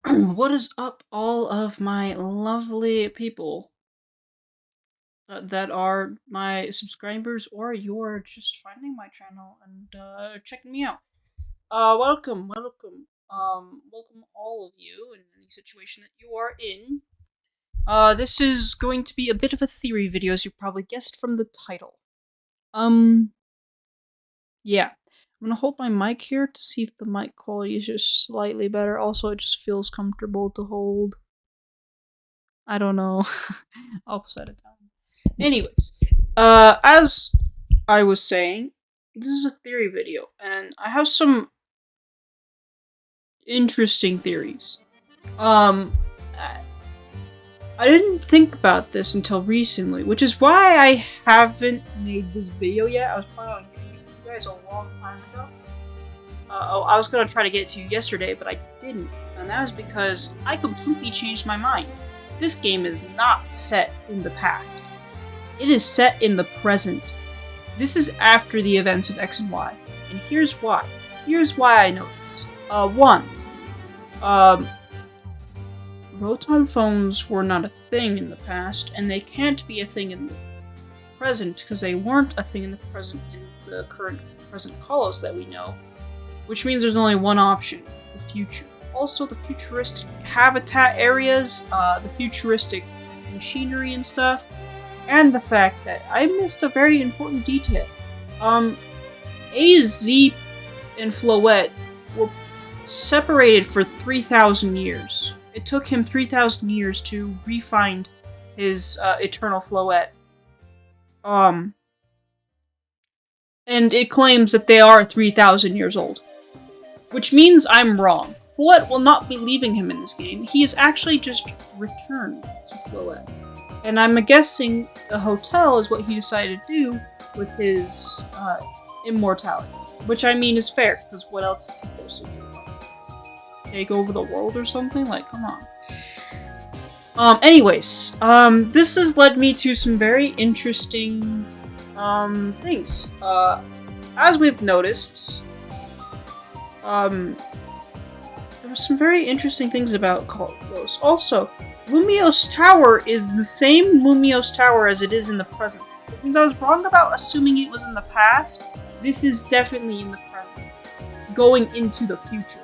What is up, all of my lovely people that are my subscribers, or you're just finding my channel and checking me out? Welcome all of you in any situation that you are in. This is going to be a bit of a theory video, as you probably guessed from the title. Um, yeah. I'm gonna hold my mic here to see if the mic quality is just slightly better. Also, it just feels comfortable to hold. I don't know. I'll set it down. Anyways, as I was saying, this is a theory video, and I have some interesting theories. I I didn't think about this until recently, which is why I haven't made this video yet. I was planning on getting it to you guys a long time ago. I was gonna try to get it to you yesterday, but I didn't, and that was because I completely changed my mind. This game is not set in the past. It is set in the present. This is after the events of X and Y, and here's why. Here's why I know this. One, Rotom phones were not a thing in the past, and they can't be a thing in the present because they weren't a thing in the present in the current present Kalos that we know, which means there's only one option: the future. Also, the futuristic habitat areas, the futuristic machinery and stuff, and the fact that I missed a very important detail. AZ and Floette were separated for 3,000 years. It took him 3,000 years to refine his eternal Floette. And it claims that they are 3,000 years old. Which means I'm wrong. Floette will not be leaving him in this game. He is actually just returned to Floette. And I'm guessing the hotel is what he decided to do with his immortality. Which I mean is fair, because what else is he supposed to do? Take over the world or something? Like, come on. This has led me to some very interesting things. As we've noticed, there were some very interesting things about Kalos. Also, Lumiose Tower is the same Lumiose Tower as it is in the present. Which means I was wrong about assuming it was in the past. This is definitely in the present. Going into the future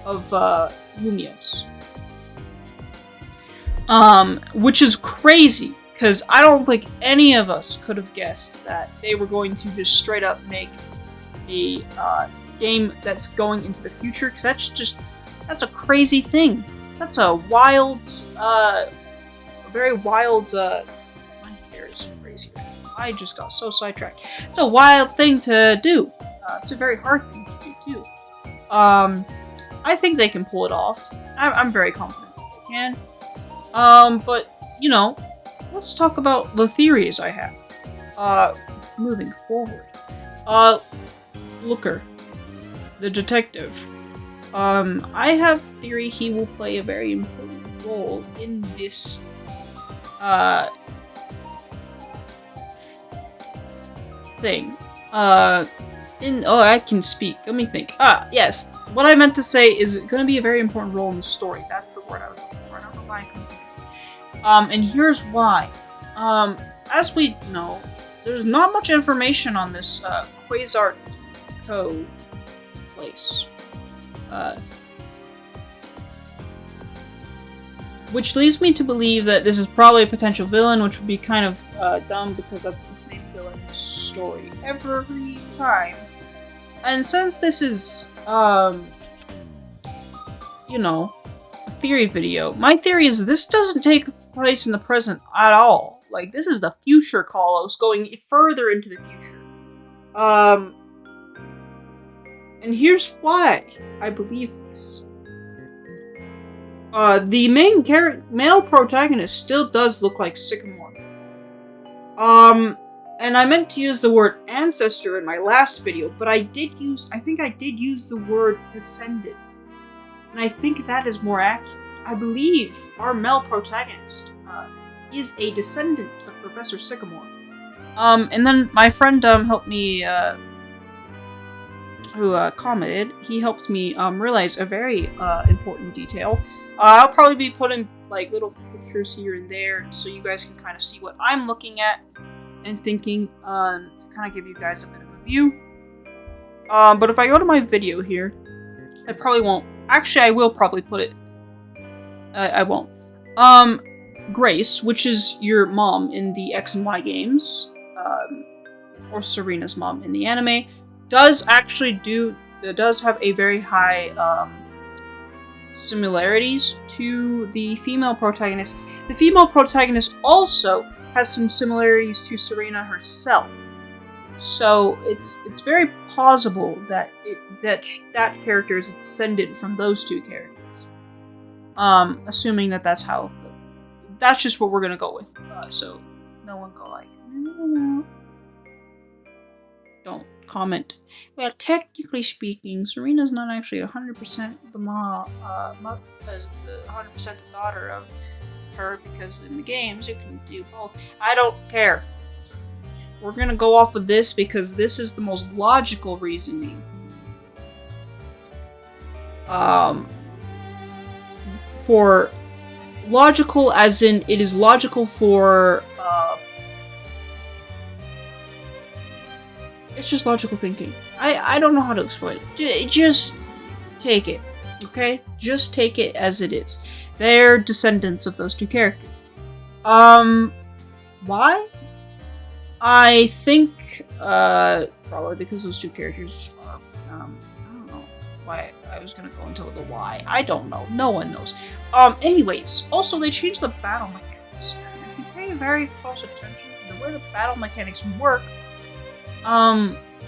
of Lumiose. Which is crazy, because I don't think any of us could have guessed that they were going to just straight up make a game that's going into the future, because that's a crazy thing. That's a wild, very wild, my hair is crazy right now. I just got so sidetracked. It's a wild thing to do. It's a very hard thing to do, too. I think they can pull it off. I'm very confident that they can. But, you know, let's talk about the theories I have. Moving forward. Looker, the detective. I have theory he will play a very important role in this, thing. I can speak. Let me think. Yes. What I meant to say is going to be a very important role in the story. That's the word I was looking for. I don't know why I couldn't think of it. And here's why. As we know, there's not much information on this, Quasar Co. place. Which leads me to believe that this is probably a potential villain, which would be kind of, dumb, because that's the same villain story every time. And since this is, you know, a theory video, my theory is this doesn't take place in the present at all. Like, this is the future Kalos going further into the future. And here's why I believe this. The main male protagonist still does look like Sycamore. And I meant to use the word ancestor in my last video, but I think I did use the word descendant. And I think that is more accurate. I believe our male protagonist, is a descendant of Professor Sycamore. And then my friend, helped me, commented, he helped me realize a very important detail. I'll probably be putting like little pictures here and there so you guys can kind of see what I'm looking at and thinking to kind of give you guys a bit of a view. But if I go to my video here, I probably won't. Actually, I will probably put it. I won't. Grace, which is your mom in the X and Y games, or Serena's mom in the anime, does have a very high similarities to the female protagonist. The female protagonist also has some similarities to Serena herself. So it's very plausible that that character is a descendant from those two characters. Assuming that's how. That's just what we're gonna go with. So no one go like, no. Don't comment. Well, technically speaking, Serena's not actually 100% the mom, 100% the daughter of her, because in the games you can do both. I don't care. We're gonna go off with this because this is the most logical reasoning. For logical, as in it is logical for. It's just logical thinking. I don't know how to explain it. Just take it, okay? Just take it as it is. They're descendants of those two characters. Why? I think, probably because those two characters are, I don't know why I was gonna go into the why. I don't know. No one knows. Anyways, also they changed the battle mechanics. And if you pay very close attention to the way the battle mechanics work,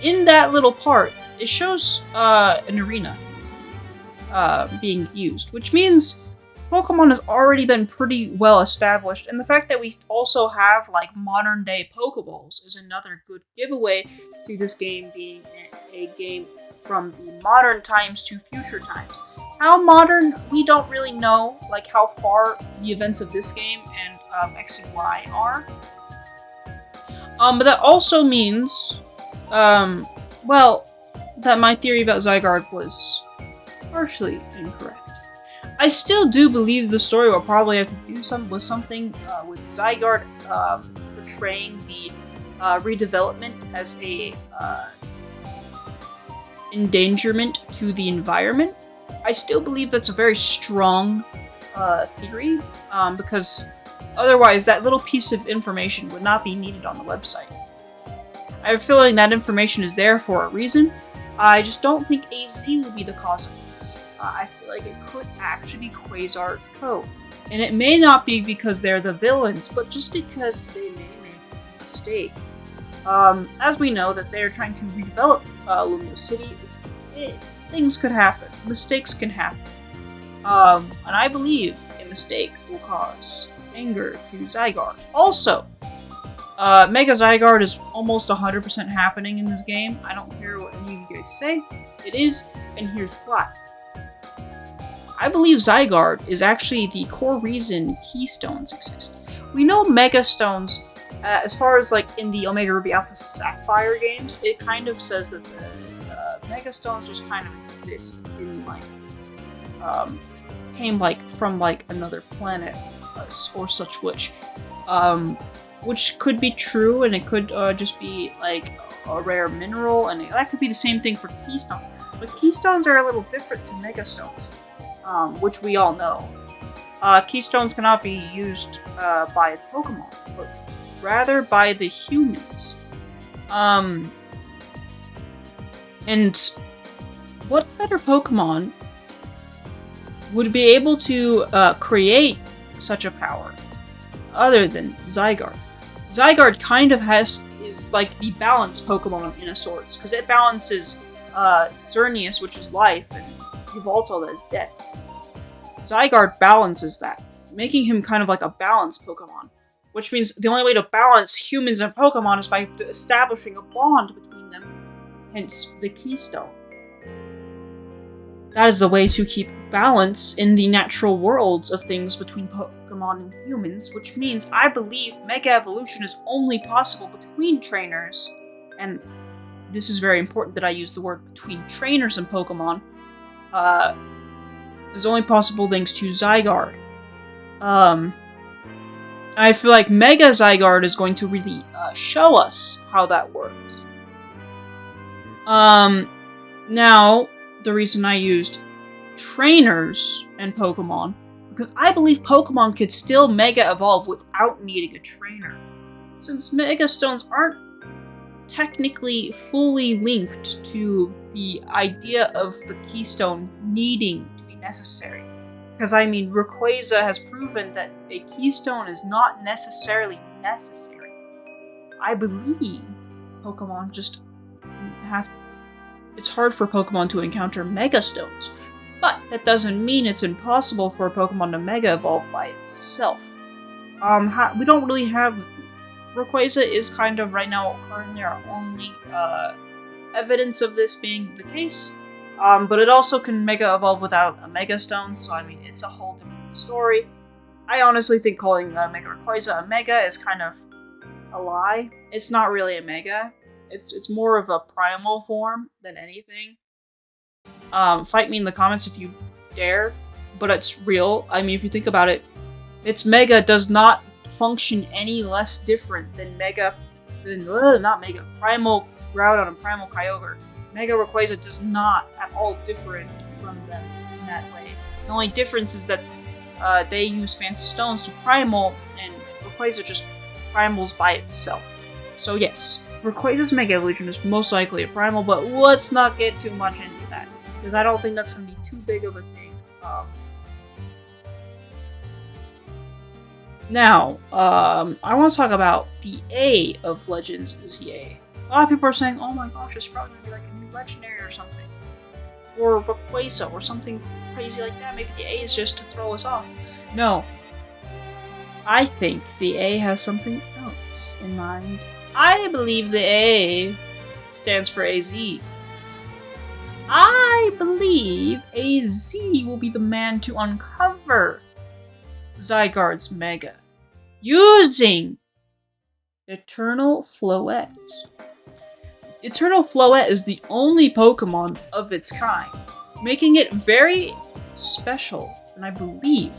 in that little part, it shows, an arena, being used, which means Pokemon has already been pretty well established, and the fact that we also have, like, modern-day Pokeballs is another good giveaway to this game being a game from the modern times to future times. How modern, we don't really know, like, how far the events of this game and, X and Y are. But that also means, well, that my theory about Zygarde was partially incorrect. I still do believe the story will probably have to do something with Zygarde portraying the redevelopment as a endangerment to the environment. I still believe that's a very strong theory, because otherwise that little piece of information would not be needed on the website. I have a feeling that information is there for a reason. I just don't think AZ will be the cause of this. I feel like it could actually be Quasar Code. And it may not be because they're the villains, but just because they may make a mistake. As we know that they're trying to redevelop Lumio City, things could happen. Mistakes can happen. And I believe a mistake will cause anger to Zygarde. Also, Mega Zygarde is almost 100% happening in this game. I don't care what any of you guys say. It is, and here's why. I believe Zygarde is actually the core reason Keystones exist. We know Mega Stones, as far as like in the Omega Ruby Alpha Sapphire games, it kind of says that the Mega Stones just kind of exist in like, came like from like another planet or such which could be true, and it could just be like a rare mineral, and that could be the same thing for Keystones. But Keystones are a little different to Mega Stones, which we all know. Keystones cannot be used by Pokemon, but rather by the humans. And what better Pokemon would be able to create such a power other than Zygarde? Zygarde kind of is like the balance Pokemon in a sorts, because it balances Xerneas, which is life, and Yveltal, that is death. Zygarde balances that, making him kind of like a balanced Pokemon, which means the only way to balance humans and Pokemon is by establishing a bond between them, hence the Keystone. That is the way to keep balance in the natural worlds of things between Pokemon and humans, which means I believe Mega Evolution is only possible between trainers, and this is very important that I use the word between trainers and Pokemon, is only possible thanks to Zygarde. I feel like Mega Zygarde is going to really show us how that works. Now, the reason I used trainers and Pokemon, because I believe Pokemon could still Mega Evolve without needing a trainer. Since Mega Stones aren't technically fully linked to the idea of the Keystone needing to be necessary. Because, I mean, Rayquaza has proven that a Keystone is not necessarily necessary. I believe Pokemon just have... It's hard for Pokemon to encounter Mega Stones, but that doesn't mean it's impossible for a Pokemon to Mega Evolve by itself. We don't really have... Rayquaza is kind of, right now, currently our only evidence of this being the case. But it also can Mega Evolve without a Mega Stone, so I mean, it's a whole different story. I honestly think calling Mega Rayquaza a Mega is kind of a lie. It's not really a Mega. It's more of a primal form than anything. Fight me in the comments if you dare, but it's real. I mean, if you think about it, its Mega does not function any less different than Primal Groudon and Primal Kyogre. Mega Rayquaza does not at all different from them in that way. The only difference is that they use Fancy Stones to Primal, and Rayquaza just Primals by itself. So yes, Rayquaza's Mega Evolution is most likely a Primal, but let's not get too much into that, because I don't think that's going to be too big of a thing. Now, I want to talk about the A of Legends is the A. A lot of people are saying, oh my gosh, it's probably going to be like a new legendary or something. Or Rayquaza or something crazy like that. Maybe the A is just to throw us off. No. I think the A has something else in mind. I believe the A stands for AZ. I believe AZ will be the man to uncover Zygarde's Mega using Eternal Floette. Eternal Floette is the only Pokemon of its kind, making it very special, and I believe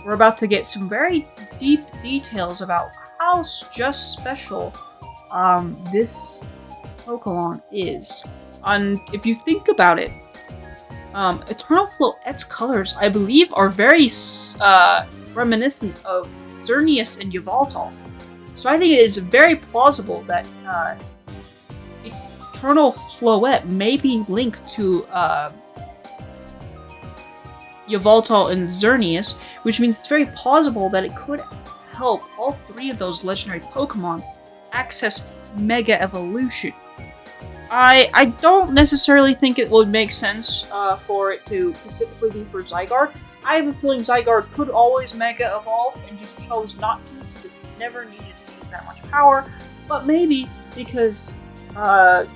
we're about to get some very deep details about how just special this Pokemon is. And if you think about it, Eternal Floette's colors, I believe, are very reminiscent of Xerneas and Yveltal. So I think it is very plausible that Eternal Floette may be linked to Yveltal and Xerneas, which means it's very plausible that it could help all three of those legendary Pokemon access Mega Evolution. I don't necessarily think it would make sense for it to specifically be for Zygarde. I have a feeling Zygarde could always Mega Evolve and just chose not to because it's never needed to use that much power. But maybe because both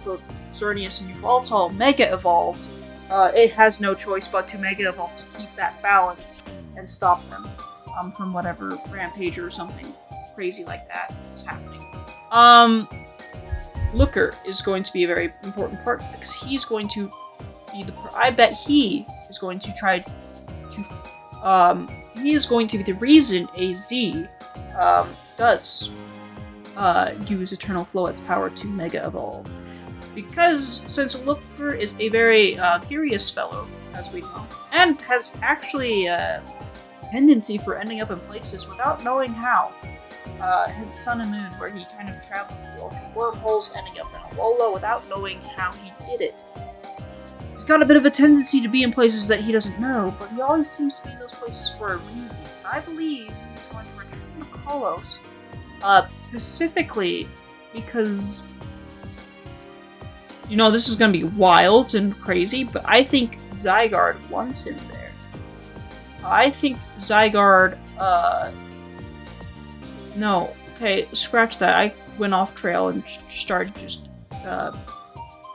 of Xerneas and Yveltal Mega Evolved, it has no choice but to Mega Evolve to keep that balance and stop them from whatever rampage or something crazy like that is happening. Looker is going to be a very important part because he's going to be I bet he is going to try to, he is going to be the reason AZ, does, use Eternal Floette's power to Mega Evolve. Because since Looker is a very, curious fellow, as we know, and has actually a tendency for ending up in places without knowing how, his Sun and Moon, where he kind of traveled through ultra wormholes, ending up in Alola without knowing how he did it. He's got a bit of a tendency to be in places that he doesn't know, but he always seems to be in those places for a reason. I believe he's going to return to Kalos, specifically because, you know, this is going to be wild and crazy, but I think Zygarde wants him there. I think Zygarde, no, okay, scratch that. I went off trail and started just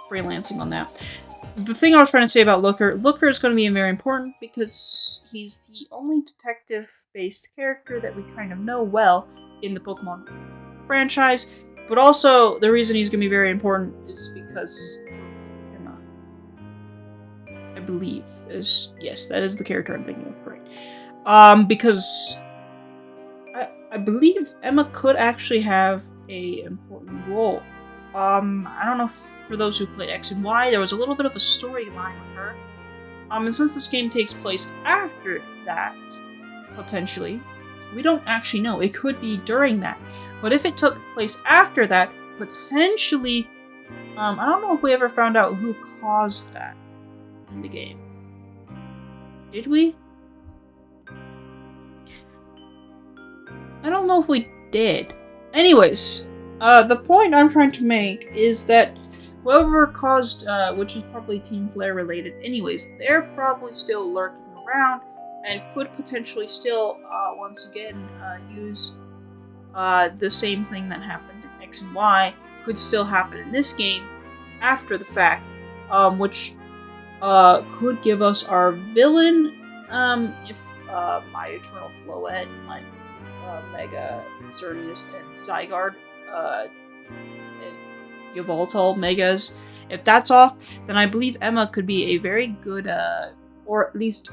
freelancing on that. The thing I was trying to say about Looker is going to be very important because he's the only detective-based character that we kind of know well in the Pokemon franchise. But also, the reason he's going to be very important is because of Emma. I believe. Yes, that is the character I'm thinking of, correct. Because I believe Emma could actually have a important role. I don't know if for those who played X and Y, there was a little bit of a storyline with her. And since this game takes place after that, potentially, we don't actually know. It could be during that. But if it took place after that, potentially, I don't know if we ever found out who caused that in the game. Did we? I don't know if we did. Anyways, the point I'm trying to make is that whoever caused, which is probably Team Flare related anyways, they're probably still lurking around and could potentially still, once again, use the same thing that happened in X and Y, could still happen in this game after the fact, which could give us our villain, if my Eternal Floette, like Mega, Xerneas, and Zygarde, and Yveltal Megas. If that's off, then I believe Emma could be a very good, or at least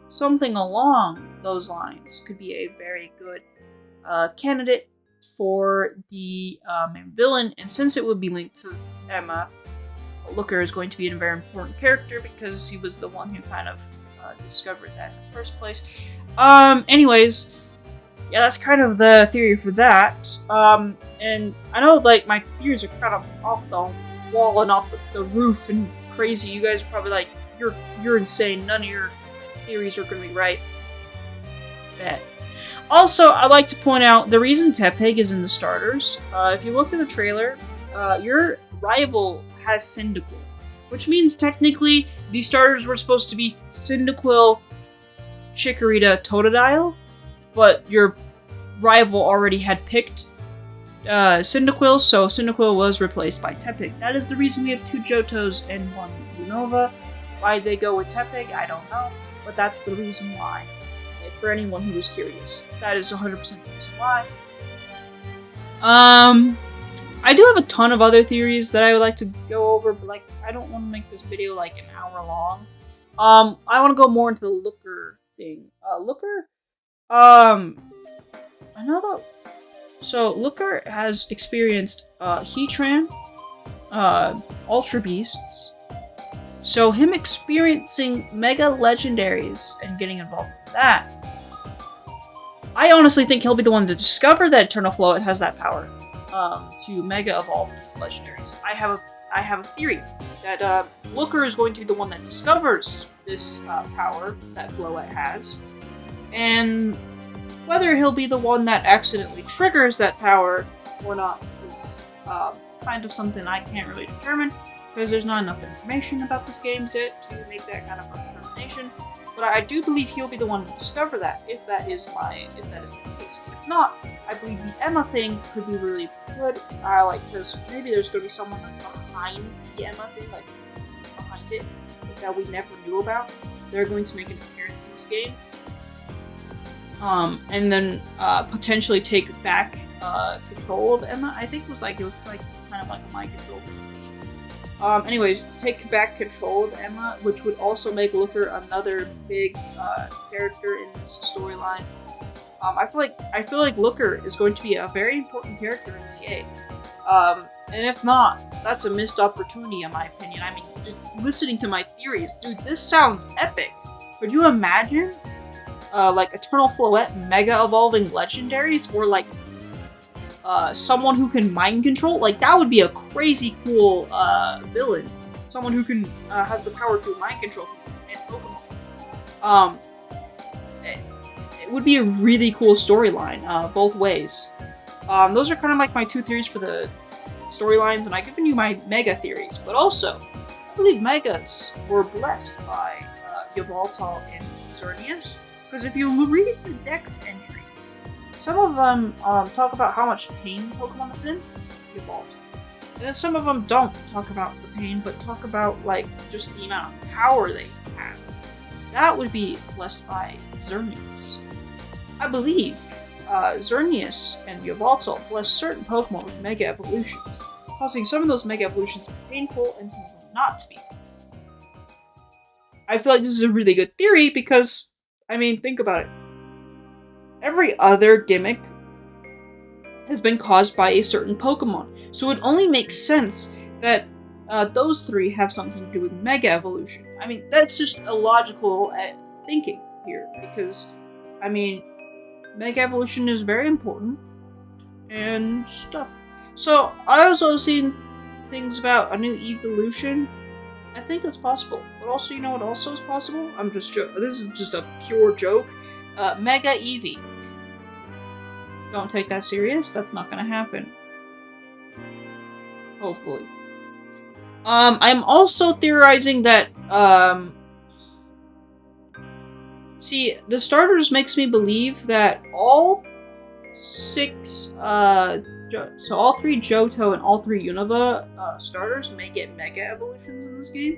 something along those lines could be a very good candidate for the main villain. And since it would be linked to Emma, Looker is going to be a very important character because he was the one who kind of discovered that in the first place. Anyways, yeah, that's kind of the theory for that. And I know, like, my theories are kind of off the wall and off the roof and crazy. You guys are probably like, you're insane. None of your theories are going to be right. Bet. Also, I'd like to point out the reason Tepig is in the starters. If you look at the trailer, your rival has Cyndaquil, which means technically the starters were supposed to be Cyndaquil, Chikorita, Totodile, but your rival already had picked Cyndaquil, so Cyndaquil was replaced by Tepig. That is the reason we have 2 Johtos and 1 Unova. Why they go with Tepig, I don't know, but that's the reason why. If for anyone who was curious, that is 100% the reason why. I do have a ton of other theories that I would like to go over, but like I don't want to make this video like an hour long. I want to go more into the Looker thing. Looker? So Looker has experienced Heatran, Ultra Beasts. So him experiencing Mega Legendaries and getting involved in that, I honestly think he'll be the one to discover that Eternal Floette has that power to Mega Evolve these Legendaries. I have a theory that Looker is going to be the one that discovers this power that Floette has, and whether he'll be the one that accidentally triggers that power or not is kind of something I can't really determine, because there's not enough information about this game yet to make that kind of a determination. But I do believe he'll be the one to discover that, if that is the case. If not, I believe the Emma thing could be really good. Because maybe there's going to be someone like behind the Emma thing, like behind it, that we never knew about. They're going to make an appearance in this game. And then potentially take back control of Emma. I think it was kind of like a mind control thing. Anyways, take back control of Emma, which would also make Looker another big character in this storyline. I feel like Looker is going to be a very important character in ZA. And if not, that's a missed opportunity in my opinion. I mean, just listening to my theories, dude, this sounds epic. Could you imagine, like Eternal Floette Mega Evolving Legendaries, or like someone who can mind control? Like, that would be a crazy cool villain. Someone who can has the power to mind control in Pokemon. It would be a really cool storyline, both ways. Those are kind of like my 2 theories for the storylines, and I've given you my Mega theories. But also, I believe Megas were blessed by Yveltal and Xerneas, because if you read the Dex entries, some of them talk about how much pain Pokemon is in, Yveltal. And then some of them don't talk about the pain, but talk about, like, just the amount of power they have. That would be blessed by Xerneas. I believe Xerneas and Yveltal bless certain Pokemon with Mega Evolutions, causing some of those Mega Evolutions to be painful and some of them not to be. I feel like this is a really good theory because, I mean, think about it. Every other gimmick has been caused by a certain Pokemon, so it only makes sense that those three have something to do with Mega Evolution. I mean, that's just a logical thinking here, because, I mean, Mega Evolution is very important and stuff. So, I also seen things about a new evolution. I think that's possible. But also, you know what also is possible? I'm just joking. This is just a pure joke. Mega Eevee. Don't take that serious. That's not gonna happen. Hopefully. I'm also theorizing that, see, the starters makes me believe that all 6, so all 3 Johto and all 3 Unova starters may get Mega Evolutions in this game.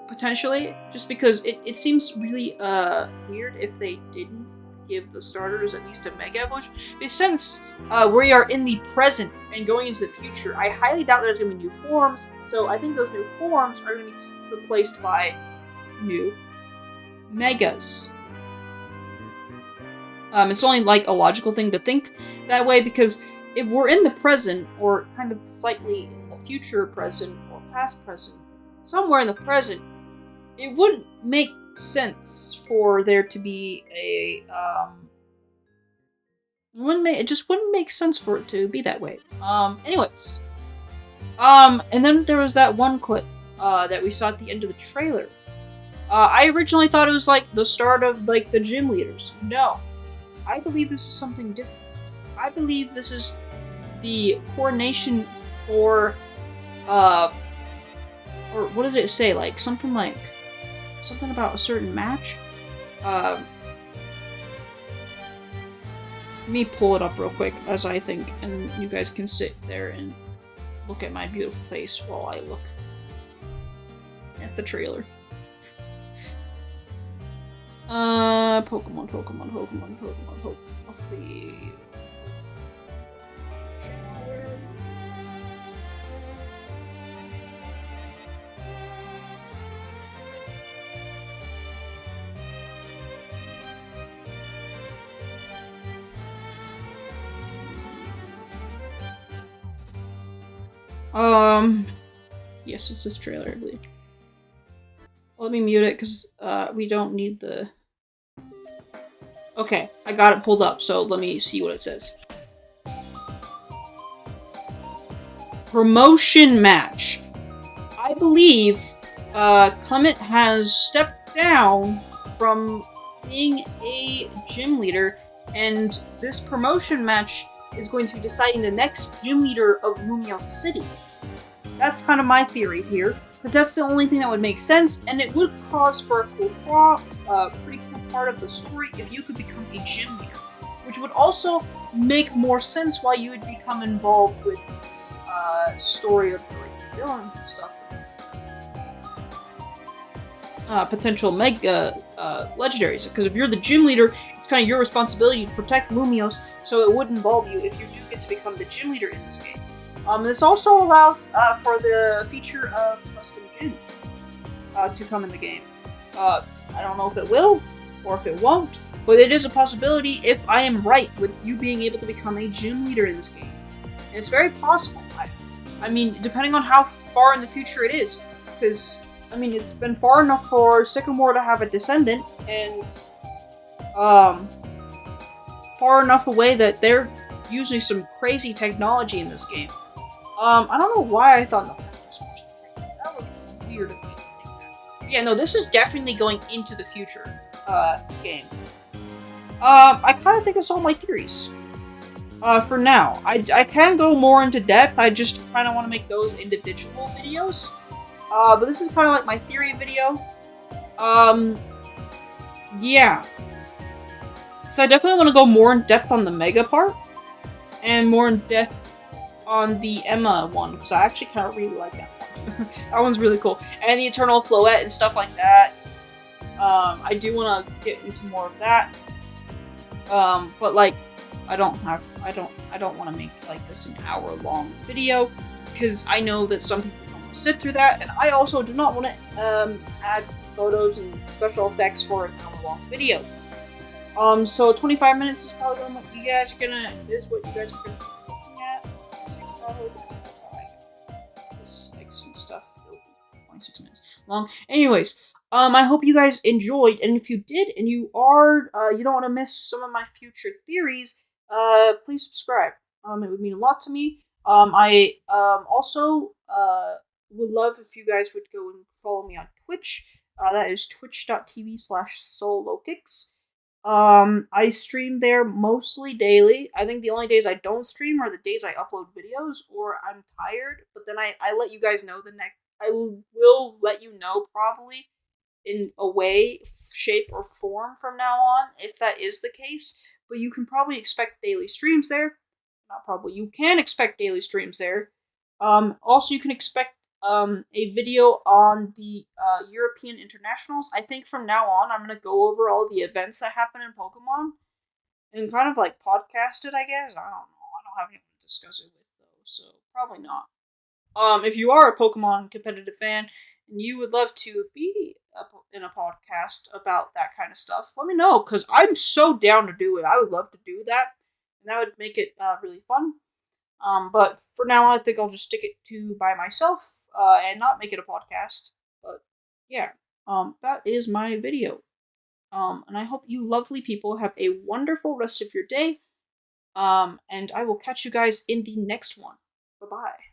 Potentially, just because it seems really weird if they didn't give the starters at least a Mega Evolution. Because since we are in the present and going into the future, I highly doubt there's going to be new forms, so I think those new forms are going to be replaced by new Megas. It's only like a logical thing to think that way, because if we're in the present, or kind of slightly in the future present, or past present, somewhere in the present, it wouldn't make sense for there to be a, it just wouldn't make sense for it to be that way. Anyways. And then there was that one clip, that we saw at the end of the trailer. I originally thought it was like the start of like the gym leaders. No. I believe this is something different. I believe this is the coordination for, or what did it say? Like, something about a certain match? Let me pull it up real quick as I think, and you guys can sit there and look at my beautiful face while I look at the trailer. Pokemon. Hopefully. Yes, it's this trailer, I believe. Let me mute it, because, we don't need the... Okay, I got it pulled up, so let me see what it says. Promotion match. I believe, Clement has stepped down from being a gym leader, and this promotion match is going to be deciding the next gym leader of Lumio City. That's kind of my theory here, because that's the only thing that would make sense, and it would cause for a pretty cool part of the story if you could become a gym leader, which would also make more sense why you would become involved with the story of like villains and stuff. Potential mega legendaries, because if you're the gym leader, it's kind of your responsibility to protect Lumios, so it would involve you if you do get to become the gym leader in this game. This also allows for the feature of custom gyms to come in the game. I don't know if it will, or if it won't, but it is a possibility if I am right with you being able to become a gym leader in this game. And it's very possible. I mean, depending on how far in the future it is, because, I mean, it's been far enough for Sycamore to have a descendant, and, far enough away that they're using some crazy technology in this game. I don't know why I thought that was weird of me to think that. Yeah, no, this is definitely going into the future, game. I kind of think that's all my theories. For now. I can go more into depth, I just kind of want to make those individual videos. But this is kind of like my theory video. Yeah. So I definitely want to go more in depth on the Mega part, and more in depth on the Emma one, because I actually kind of really like that one. That one's really cool. And the Eternal Floette and stuff like that. I do want to get into more of that. But like, I don't want to make like this an hour-long video because I know that some people don't want to sit through that, and I also do not want to add photos and special effects for an hour-long video. So 25 minutes is probably what you guys are gonna be looking at. This excellent stuff. 26 minutes long. Anyways, I hope you guys enjoyed, and if you did, and you don't want to miss some of my future theories, please subscribe. It would mean a lot to me. I also would love if you guys would go and follow me on Twitch. That is twitch.tv/solokicks. I stream there mostly daily. I think the only days I don't stream are the days I upload videos or I'm tired, but then I let you guys know I will let you know probably in a way, shape, or form from now on if that is the case, but you can probably expect daily streams there. Not probably, you can expect daily streams there. Also, you can expect a video on the European Internationals. I think from now on, I'm going to go over all the events that happen in Pokemon and kind of like podcast it, I guess. I don't know. I don't have anyone to discuss it with, though, so probably not. If you are a Pokemon competitive fan and you would love to be in a podcast about that kind of stuff, let me know, because I'm so down to do it. I would love to do that, and that would make it really fun. But for now, I think I'll just stick it to by myself and not make it a podcast. But yeah, that is my video. And I hope you lovely people have a wonderful rest of your day. And I will catch you guys in the next one. Bye bye.